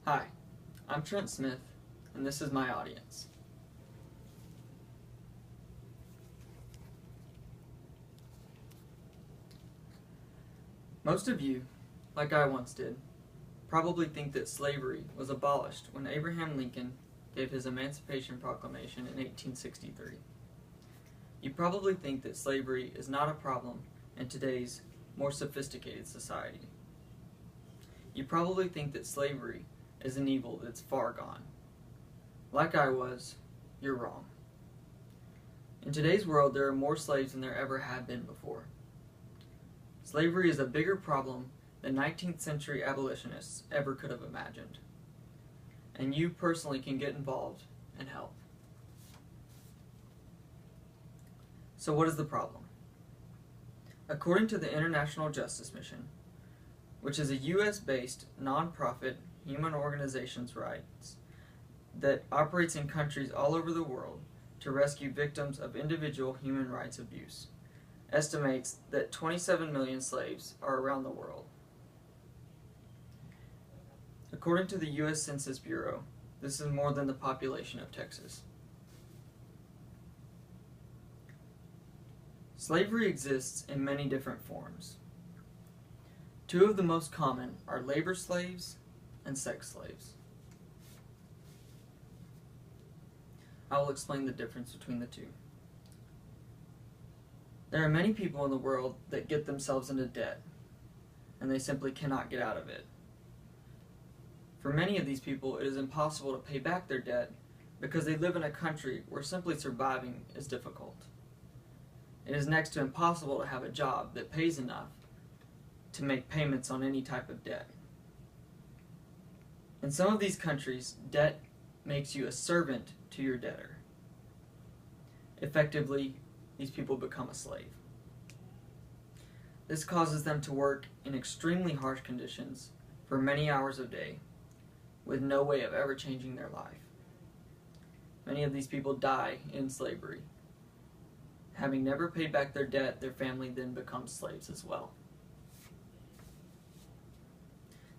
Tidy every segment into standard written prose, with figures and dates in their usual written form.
Hi, I'm Trent Smith, and this is my audience. Most of you, like I once did, probably think that slavery was abolished when Abraham Lincoln gave his Emancipation Proclamation in 1863. You probably think that slavery is not a problem in today's more sophisticated society. You probably think that slavery is an evil that's far gone. Like I was, you're wrong. In today's world, there are more slaves than there ever have been before. Slavery is a bigger problem than 19th century abolitionists ever could have imagined. And you personally can get involved and help. So what is the problem? According to the International Justice Mission, which is a US-based nonprofit human organization's rights that operates in countries all over the world to rescue victims of individual human rights abuse, estimates that 27 million slaves are around the world. According to the US Census Bureau, this is more than the population of Texas. Slavery exists in many different forms. Two of the most common are labor slaves and sex slaves. I will explain the difference between the two. There are many people in the world that get themselves into debt, and they simply cannot get out of it. For many of these people, it is impossible to pay back their debt because they live in a country where simply surviving is difficult. It is next to impossible to have a job that pays enough to make payments on any type of debt. In some of these countries, debt makes you a servant to your debtor. Effectively, these people become a slave. This causes them to work in extremely harsh conditions for many hours a day, with no way of ever changing their life. Many of these people die in slavery. Having never paid back their debt, their family then becomes slaves as well.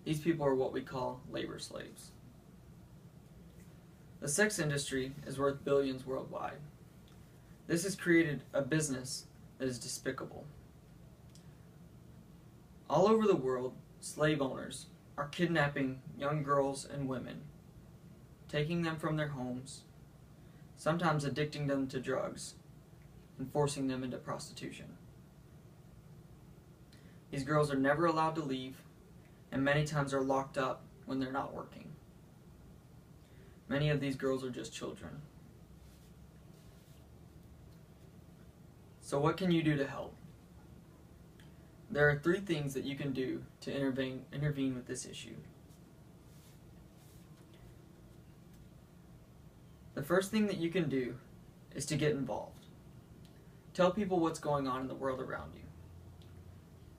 These people are what we call labor slaves. The sex industry is worth billions worldwide. This has created a business that is despicable. All over the world, slave owners are kidnapping young girls and women, taking them from their homes, sometimes addicting them to drugs, and forcing them into prostitution. These girls are never allowed to leave, and many times are locked up when they're not working. Many of these girls are just children. So what can you do to help? There are 3 things that you can do to intervene with this issue. The first thing that you can do is to get involved. Tell people what's going on in the world around you.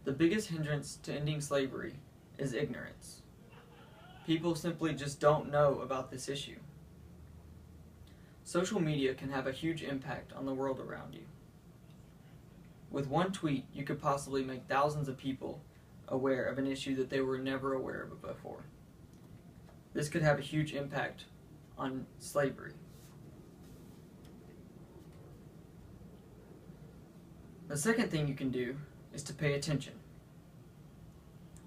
The biggest hindrance to ending slavery is ignorance. People simply just don't know about this issue. Social media can have a huge impact on the world around you. With one tweet, you could possibly make thousands of people aware of an issue that they were never aware of before. This could have a huge impact on slavery. The second thing you can do is to pay attention.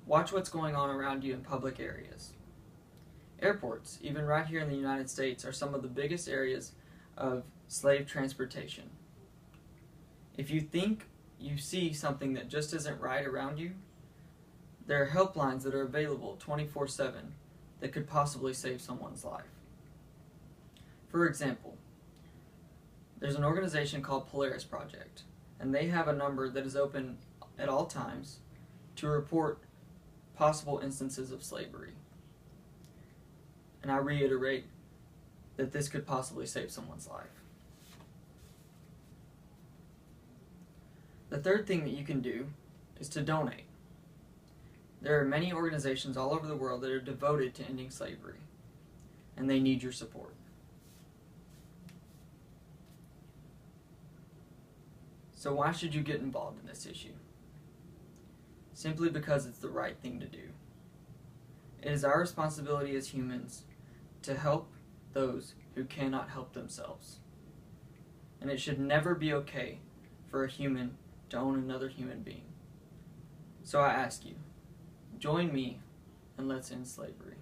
Watch what's going on around you in public areas. Airports, even right here in the United States, are some of the biggest areas of slave transportation. If you think you see something that just isn't right around you, there are helplines that are available 24/7 that could possibly save someone's life. For example, there's an organization called Polaris Project, and they have a number that is open at all times to report possible instances of slavery. And I reiterate that this could possibly save someone's life. The third thing that you can do is to donate. There are many organizations all over the world that are devoted to ending slavery, and they need your support. So why should you get involved in this issue? Simply because it's the right thing to do. It is our responsibility as humans to help those who cannot help themselves. And it should never be okay for a human to own another human being. So I ask you, join me and let's end slavery.